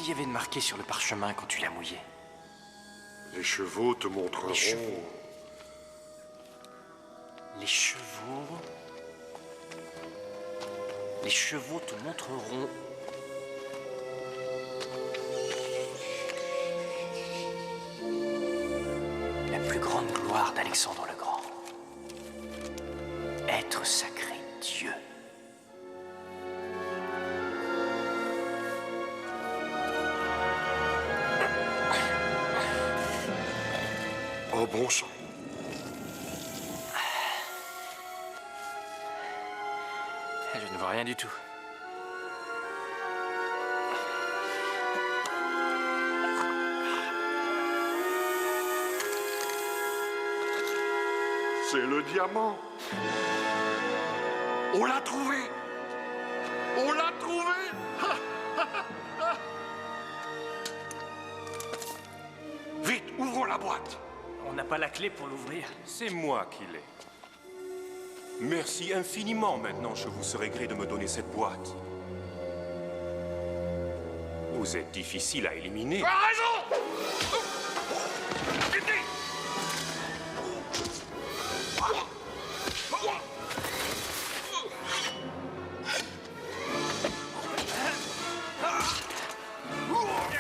qu'il y avait de marqué sur le parchemin quand tu l'as mouillé? Les chevaux te montreront... Les chevaux. Les chevaux... Les chevaux te montreront... la plus grande gloire d'Alexandre le Grand. Être sacré Dieu. Oh bon sang. Je ne vois rien du tout. C'est le diamant. On l'a trouvé. On l'a trouvé. Vite, ouvrons la boîte. On n'a pas la clé pour l'ouvrir. C'est moi qui l'ai. Merci infiniment. Maintenant, je vous serai gré de me donner cette boîte. Vous êtes difficile à éliminer. Tu as raison. Kitty.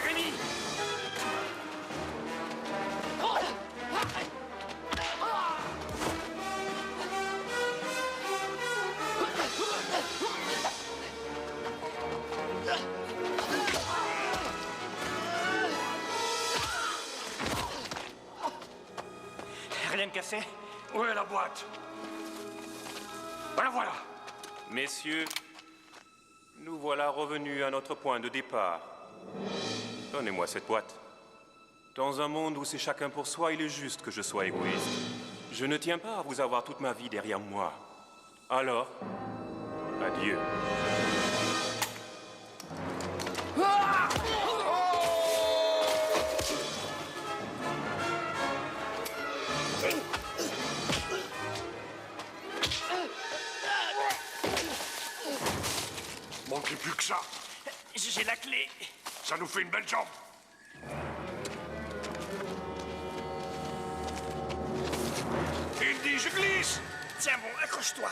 Rémi! Rien de cassé? Où est la boîte? Ben voilà. Messieurs, nous voilà revenus à notre point de départ. Donnez-moi cette boîte. Dans un monde où c'est chacun pour soi, il est juste que je sois égoïste. Je ne tiens pas à vous avoir toute ma vie derrière moi. Alors, adieu. Manquez plus que ça. J'ai la clé. Ça nous fait une belle jambe. Il dit je glisse. Tiens bon, accroche-toi.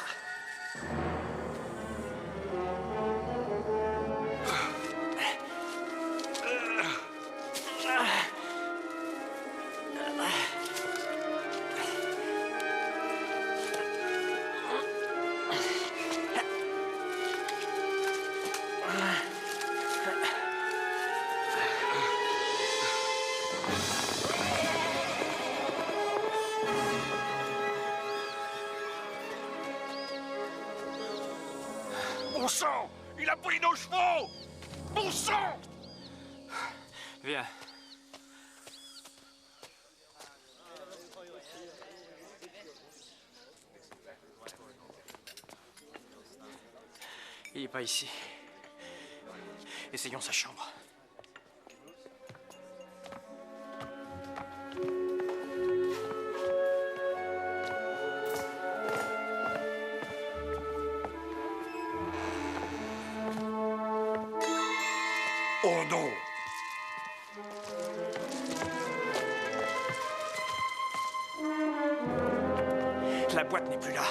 Bon sang. Il a pris nos chevaux. Bon sang. Viens. Il n'est pas ici. Essayons sa chambre. Oh non. La boîte n'est plus là.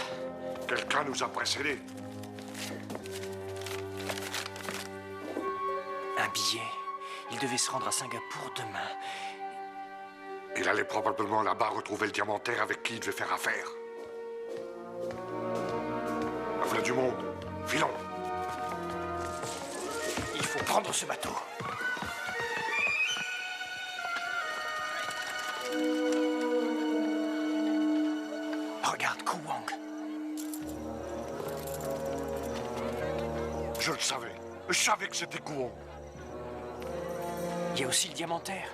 Quelqu'un nous a précédés. Un billet. Il devait se rendre à Singapour demain. Il allait probablement là-bas retrouver le diamantaire avec qui il devait faire affaire. Voilà du monde. Filons. Il faut prendre ce bateau. Regarde Kuwang. Je le savais. Je savais que c'était Kuwang. Il y a aussi le diamantaire.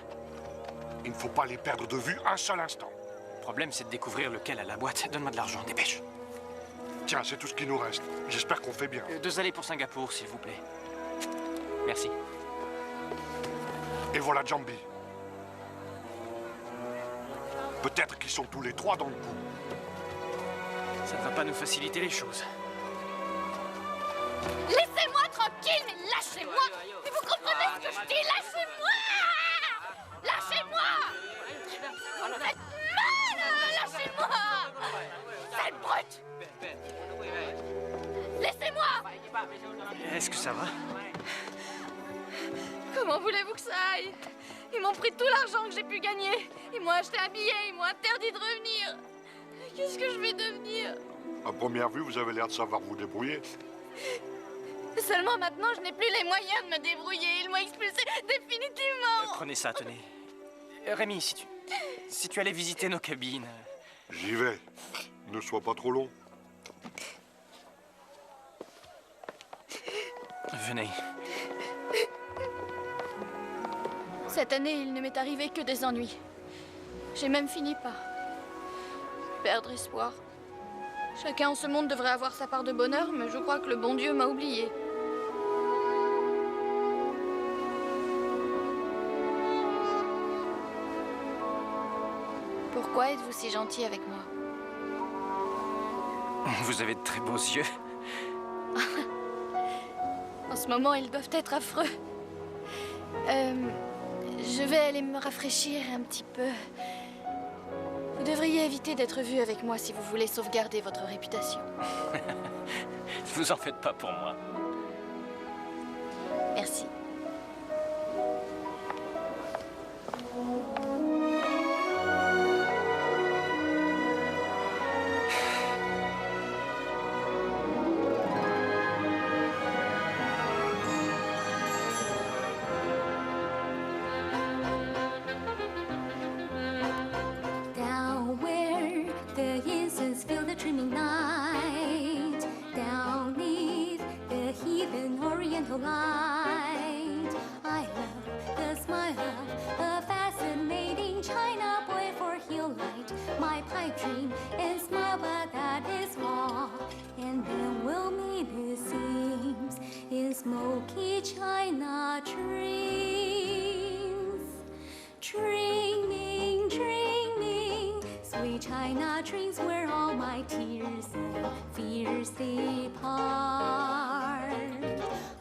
Il ne faut pas les perdre de vue un seul instant. Le problème, c'est de découvrir lequel a la boîte. Donne-moi de l'argent, dépêche. Tiens, c'est tout ce qui nous reste. J'espère qu'on fait bien. 2 allées pour Singapour, s'il vous plaît. Merci. Et voilà Jambi. Peut-être qu'ils sont tous les trois dans le coup. Ça ne va pas nous faciliter les choses. Laissez-moi tranquille, mais lâchez-moi! Mais vous Vous comprenez ce que je dis? Lâchez-moi! Lâchez-moi! Vous me faites mal! Lâchez-moi! Sale brute! Laissez-moi! Est-ce que ça va? Comment voulez-vous que ça aille? Ils m'ont pris tout l'argent que j'ai pu gagner. Ils m'ont acheté un billet, ils m'ont interdit de revenir. Qu'est-ce que je vais devenir? À première vue, vous avez l'air de savoir vous débrouiller. Seulement maintenant, je n'ai plus les moyens de me débrouiller. Ils m'ont expulsé définitivement. Prenez ça, tenez. Rémi, si tu allais visiter nos cabines... J'y vais. Ne sois pas trop long. Venez. Cette année, il ne m'est arrivé que des ennuis. J'ai même fini par perdre espoir. Chacun en ce monde devrait avoir sa part de bonheur, mais je crois que le bon Dieu m'a oublié. Pourquoi êtes-vous si gentil avec moi? Vous avez de très beaux yeux. En ce moment, ils doivent être affreux. Je vais aller me rafraîchir un petit peu. Vous devriez éviter d'être vu avec moi si vous voulez sauvegarder votre réputation. Vous en faites pas pour moi. Merci. Down where the incense fill the dreaming night, down neath the heathen oriental light, I love the smile of a fascinating China boy, for he'll light my pipe dream and smile, but that is all. And then we'll meet, it seems, in smoky China dreams. Dreaming, dreaming, sweet China dreams, where all my tears and fears depart.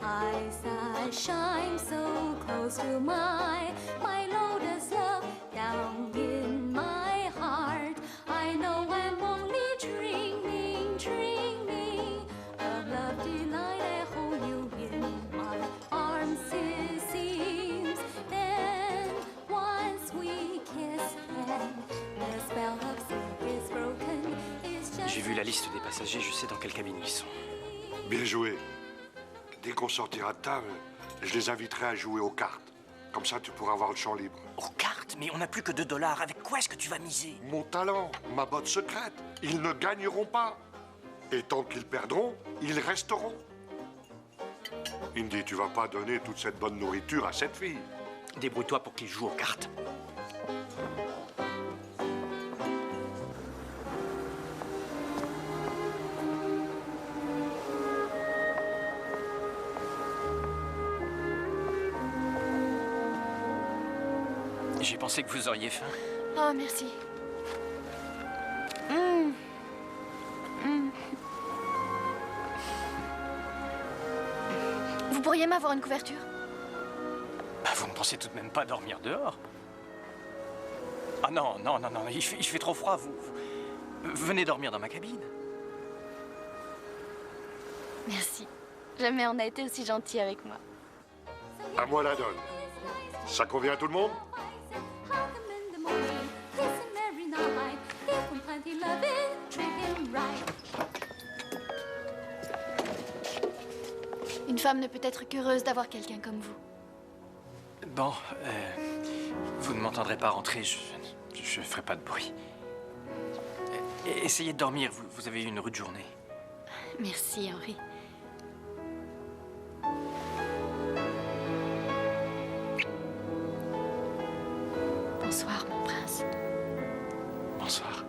Eyes that shine so close to my lotus love, down in my heart. I know I'm only dreaming, dreaming of love delight. I hold you in my arms, it seems. Then once we kiss, and the spell of silk is broken. It's just J'ai vu la liste des passagers, je sais dans quelle cabine ils sont. Bien joué. Dès qu'on sortira de table, je les inviterai à jouer aux cartes. Comme ça, tu pourras avoir le champ libre. Aux cartes? Mais on n'a plus que 2 $. Avec quoi est-ce que tu vas miser? Mon talent, ma botte secrète. Ils ne gagneront pas. Et tant qu'ils perdront, ils resteront. Indy, tu vas pas donner toute cette bonne nourriture à cette fille. Débrouille-toi pour qu'ils jouent aux cartes. J'ai pensé que vous auriez faim. Oh, merci. Vous pourriez m'avoir une couverture? Bah, vous ne pensez tout de même pas dormir dehors? Ah non, non, non, non, il fait trop froid, venez dormir dans ma cabine. Merci. Jamais on n'a été aussi gentil avec moi. À moi la donne. Ça convient à tout le monde? hug 'em in the morning, kiss 'em every night, give 'em plenty loving, treat 'em right. Une femme ne peut être qu'heureuse d'avoir quelqu'un comme vous. Bon, vous ne m'entendrez pas rentrer, je ferai pas de bruit. Essayez de dormir, vous avez eu une rude journée. Merci, Henri. Bonsoir, mon prince. Bonsoir.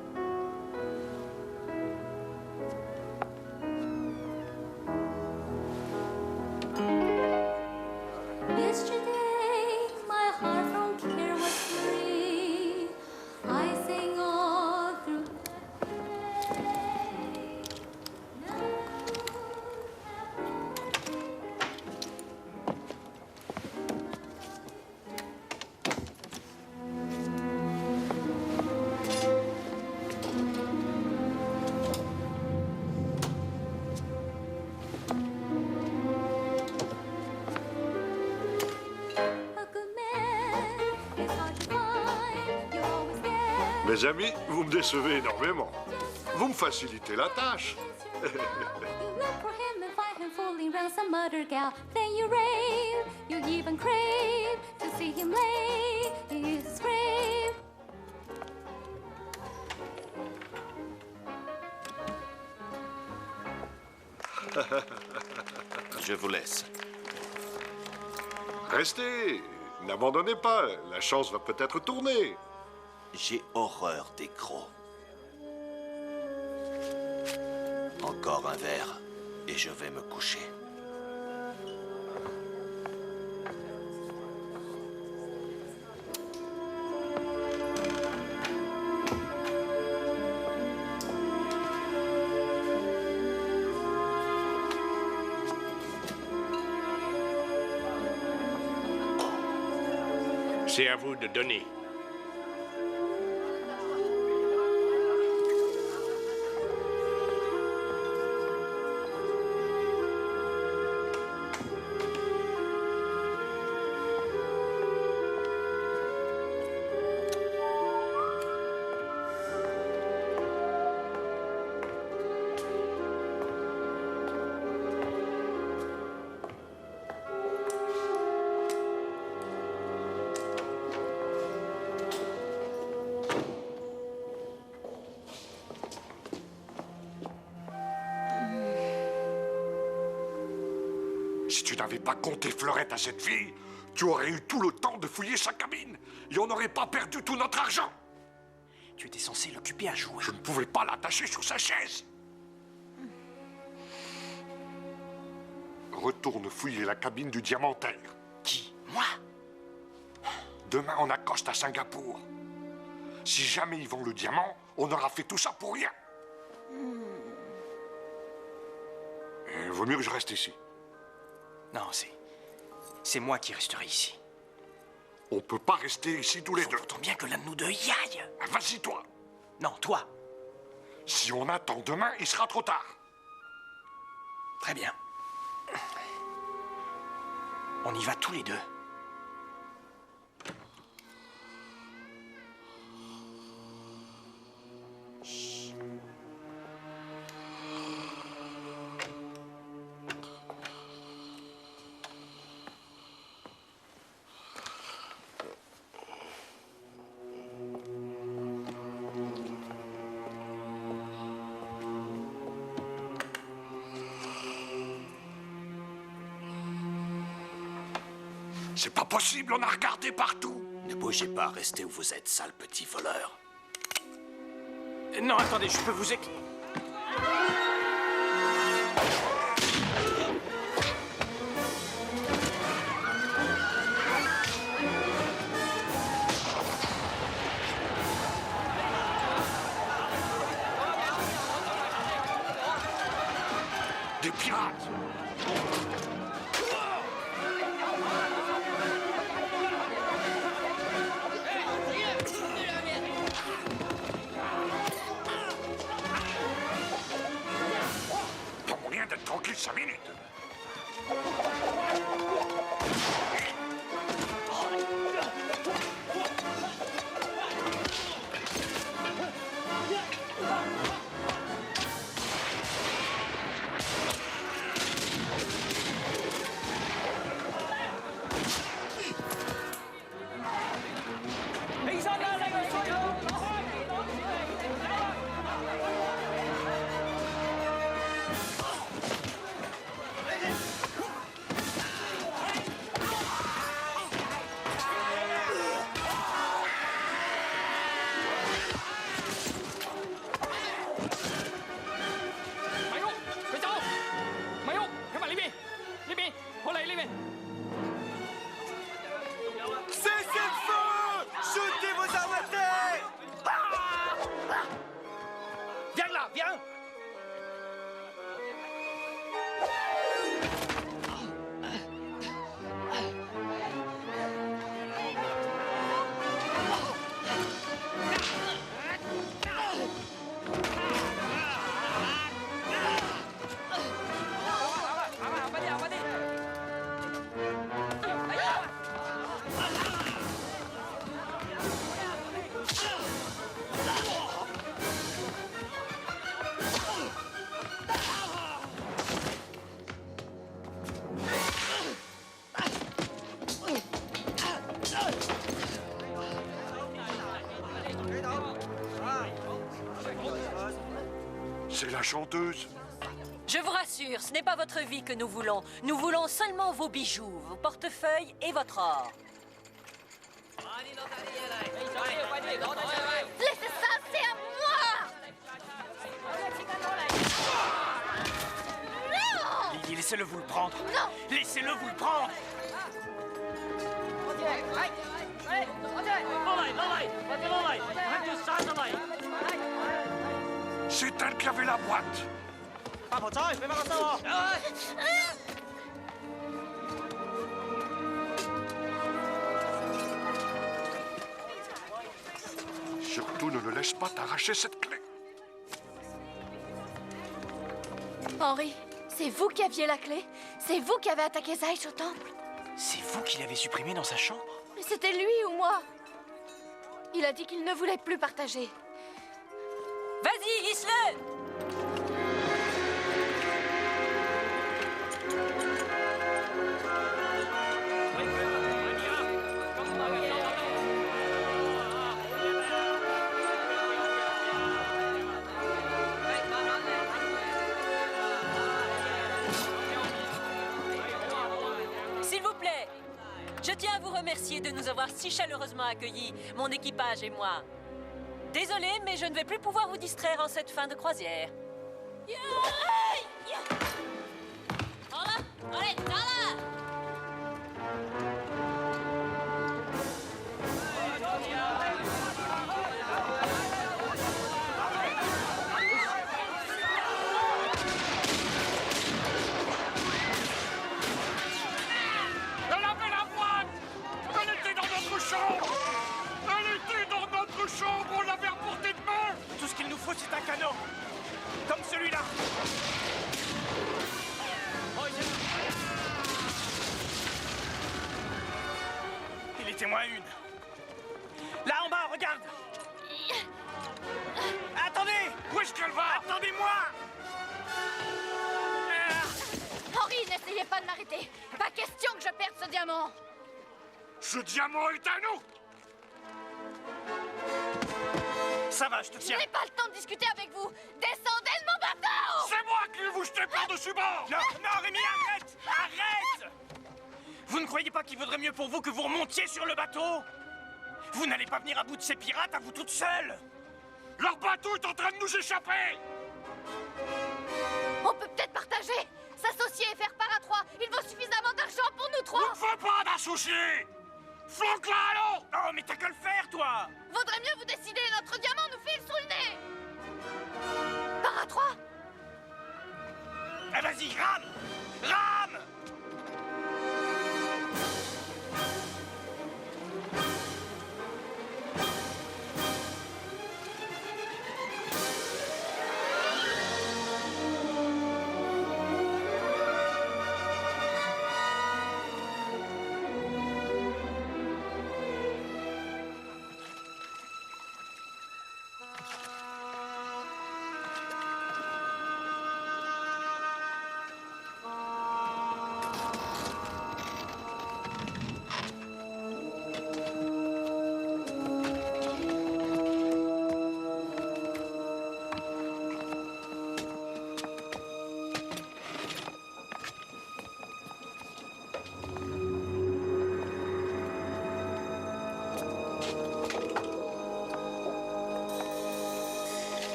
Yesterday, my heart from care was free. I sang all through. Mes amis, vous me décevez énormément. Vous me facilitez la tâche. You look for him and find him fooling around some other gal. Then you rave, you even crave to see him lay in his grave. Je vous laisse. Restez, n'abandonnez pas, la chance va peut-être tourner. J'ai horreur des crocs. Encore un verre et je vais me coucher. C'est à vous de donner. Si tu n'avais pas compté Fleurette à cette fille, tu aurais eu tout le temps de fouiller sa cabine. Et on n'aurait pas perdu tout notre argent. Tu étais censé l'occuper à jouer. Je ne pouvais pas l'attacher sur sa chaise. Retourne fouiller la cabine du diamantaire. Qui? Moi? Demain, on accoste à Singapour. Si jamais ils vendent le diamant, on aura fait tout ça pour rien. Et vaut mieux que je reste ici. Non, c'est moi qui resterai ici. On peut pas rester ici tous les deux. Pourtant bien que l'un de nous deux y aille. Vas-y, toi. Non, toi. Si on attend demain, il sera trop tard. Très bien. On y va tous les deux. C'est pas possible, on a regardé partout. Ne bougez pas, restez où vous êtes, sale petit voleur. Non, attendez, je peux vous Des pirates. Pas moyen d'être tranquille 5 minutes. C'est la chanteuse. Je vous rassure, ce n'est pas votre vie que nous voulons. Nous voulons seulement vos bijoux, vos portefeuilles et votre or. Laissez ça, c'est à moi! Non! Lily, laissez-le vous le prendre. Non! Laissez-le vous le prendre. C'est elle qui avait la boîte. Surtout ne le laisse pas t'arracher cette clé. Henri, c'est vous qui aviez la clé? C'est vous qui avez attaqué Zeich au temple? C'est vous qui l'avez supprimé dans sa chambre? Mais c'était lui ou moi? Il a dit qu'il ne voulait plus partager. Vas-y, hisse-le! S'il vous plaît, je tiens à vous remercier de nous avoir si chaleureusement accueillis, mon équipage et moi. Désolé, mais je ne vais plus pouvoir vous distraire en cette fin de croisière. Elle avait la boîte. Elle était dans notre chambre. Elle était dans notre chambre. On l'avait à portée de main. Tout ce qu'il nous faut, c'est un canot. Comme celui-là. Il était moins une. Là en bas, regarde. Attendez. Où est-ce qu'elle va? Attendez-moi. Henri, n'essayez pas de m'arrêter. Pas question que je perde ce diamant. Ce diamant est à nous. Ça va, je te Je tiens. n'ai pas le temps de discuter avec vous. Descendez de mon bateau! C'est moi qui vais vous jeter par-dessus bord. Non, non, Rémi, arrête. Arrête. Vous ne croyez pas qu'il vaudrait mieux pour vous que vous remontiez sur le bateau? Vous n'allez pas venir à bout de ces pirates à vous toute seule. Leur bateau est en train de nous échapper. On peut peut-être partager, s'associer et faire part à trois. Il vaut suffisamment d'argent pour nous trois. On ne fait pas d'associés. Flanque-la, allons. Oh, mais t'as qu'à le faire, toi. Vaudrait mieux vous décider, notre diamant nous file sous le nez. Part à trois. Eh, vas-y, rame. Rame.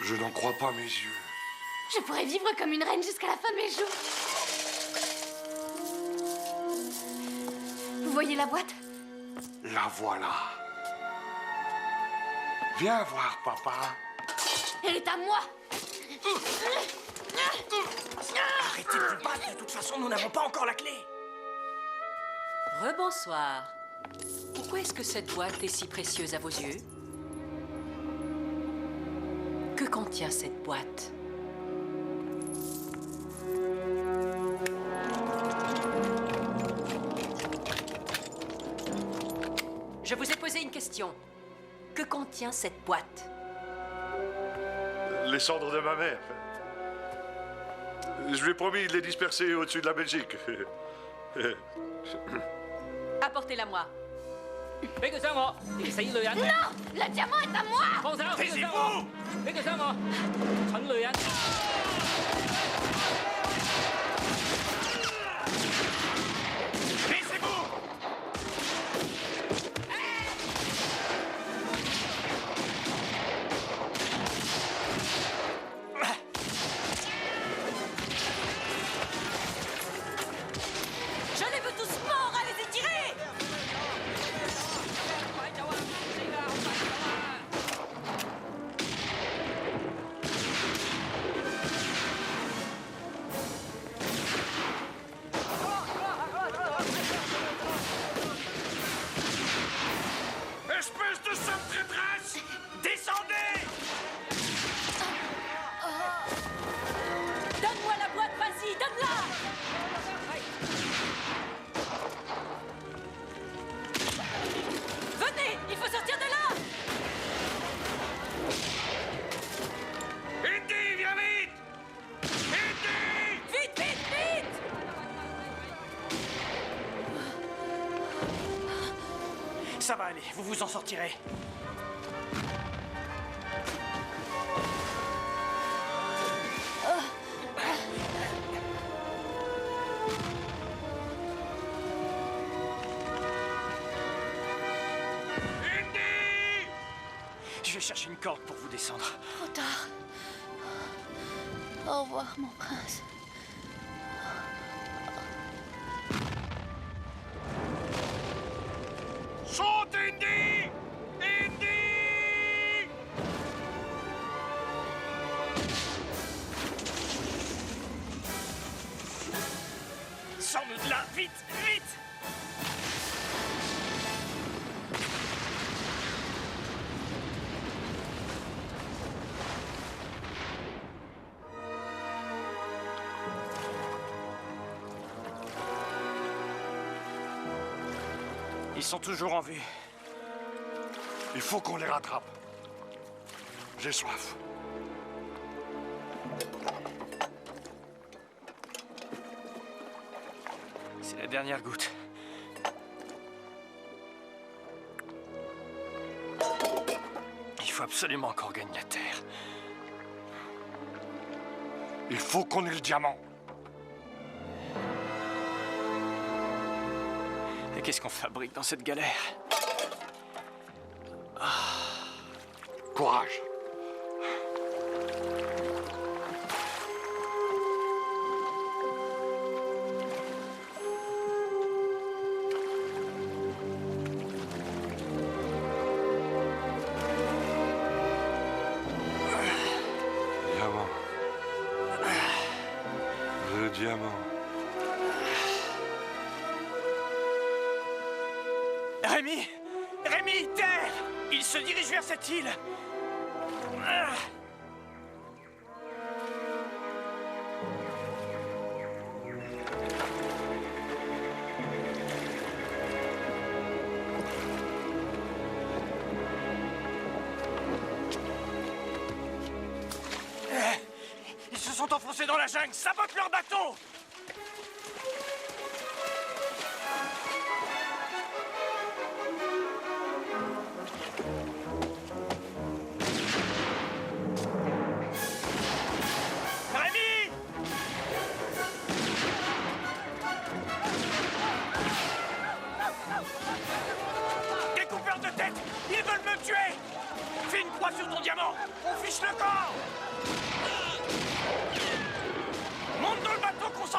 Je n'en crois pas mes yeux. Je pourrais vivre comme une reine jusqu'à la fin de mes jours. Vous voyez la boîte? La voilà. Viens voir, papa. Elle est à moi. Arrêtez de vous battre. De toute façon, nous n'avons pas encore la clé. Rebonsoir. Pourquoi est-ce que cette boîte est si précieuse à vos yeux? Que contient cette boîte? Je vous ai posé une question. Que contient cette boîte? Les cendres de ma mère. Je lui ai promis de les disperser au-dessus de la Belgique. Apportez-la-moi. 俾佢傷我，你死女人！ Non, le diamant est à moi. 放手！俾佢傷我！俾佢傷我！蠢女人！ Je les veux tous morts, allez y tirer! Espèce de sale traîtresse! Descendez! Donne-moi la boîte, vas-y, donne-la! Venez, il faut sortir de là! Indy, viens vite! Indy! Vite, vite, vite! Ça va aller, vous vous en sortirez. Indy! Je vais chercher une corde pour vous descendre. Trop tard. Au revoir, mon prince. Saute, Indy! Indy! Sors-nous de là, vite, vite! Ils sont toujours en vue. Il faut qu'on les rattrape. J'ai soif. C'est la dernière goutte. Il faut absolument qu'on gagne la Terre. Il faut qu'on ait le diamant. Et qu'est-ce qu'on fabrique dans cette galère? Courage. Diamant. Le diamant. Rémi! Rémi, terre! Il se dirige vers cette île! Ah. Ils se sont enfoncés dans la jungle! Sabote leur bateau! Rémi! Découpeur de tête! Ils veulent me tuer! Fais une croix sur ton diamant! On fiche le corps! Monte dans le bateau qu'on s'en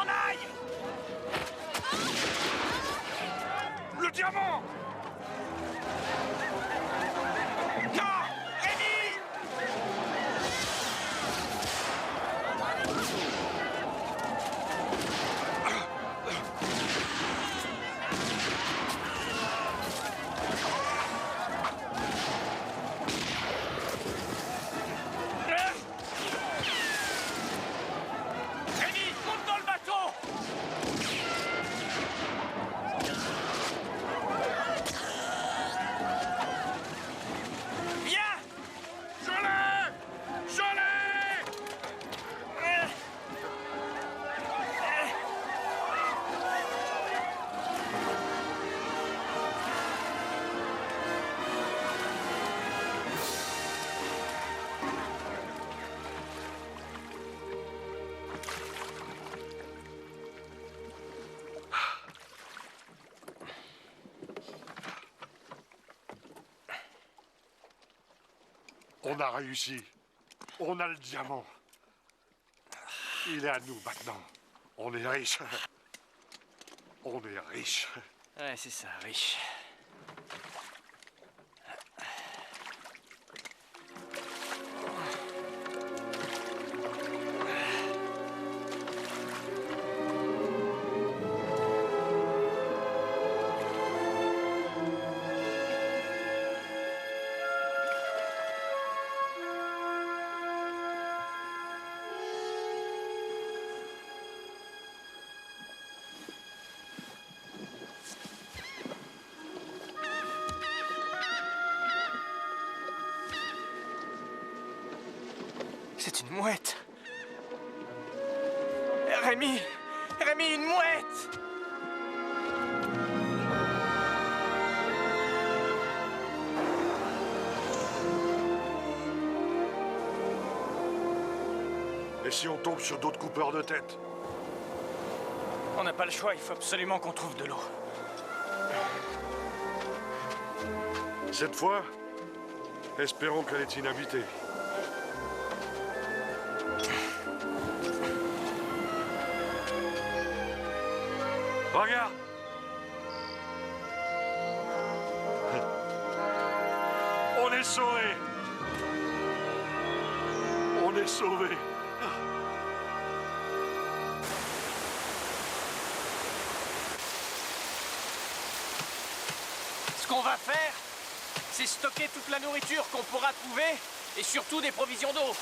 On a réussi. On a le diamant. Il est à nous maintenant. On est riche. On est riche. Ouais, c'est ça, riche. C'est une mouette. Rémi! Rémi, une mouette! Et si on tombe sur d'autres coupeurs de tête? On n'a pas le choix, il faut absolument qu'on trouve de l'eau. Cette fois, espérons qu'elle est inhabitée. Regarde! On est sauvés! On est sauvés! Ce qu'on va faire, c'est stocker toute la nourriture qu'on pourra trouver et surtout des provisions d'eau.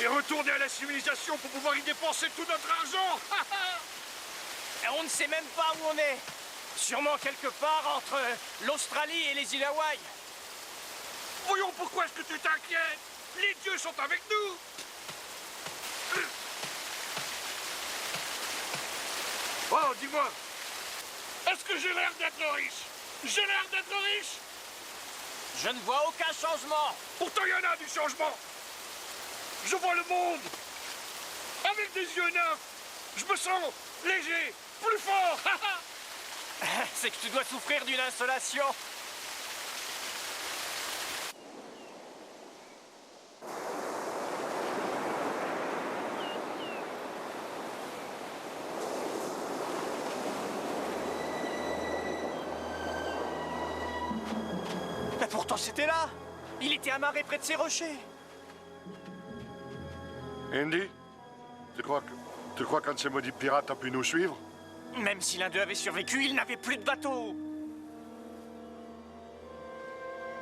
Et retourner à la civilisation pour pouvoir y dépenser tout notre argent! Et on ne sait même pas où on est. Sûrement quelque part entre l'Australie et les îles Hawaï. Voyons, pourquoi est-ce que tu t'inquiètes? Les dieux sont avec nous! Oh, dis-moi, est-ce que j'ai l'air d'être riche? J'ai l'air d'être riche? Je ne vois aucun changement. Pourtant, il y en a du changement. Je vois le monde avec des yeux neufs. Je me sens léger, plus fort. C'est que tu dois souffrir d'une insolation. Mais pourtant c'était là. Il était amarré près de ces rochers. Andy, tu crois qu'un de ces maudits pirates a pu nous suivre? Même si l'un d'eux avait survécu, il n'avait plus de bateau.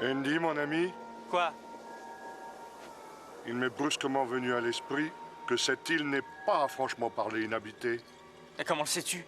Andy, mon ami, Quoi? il m'est brusquement venu à l'esprit que cette île n'est pas, franchement parler, inhabitée. Et comment le sais-tu?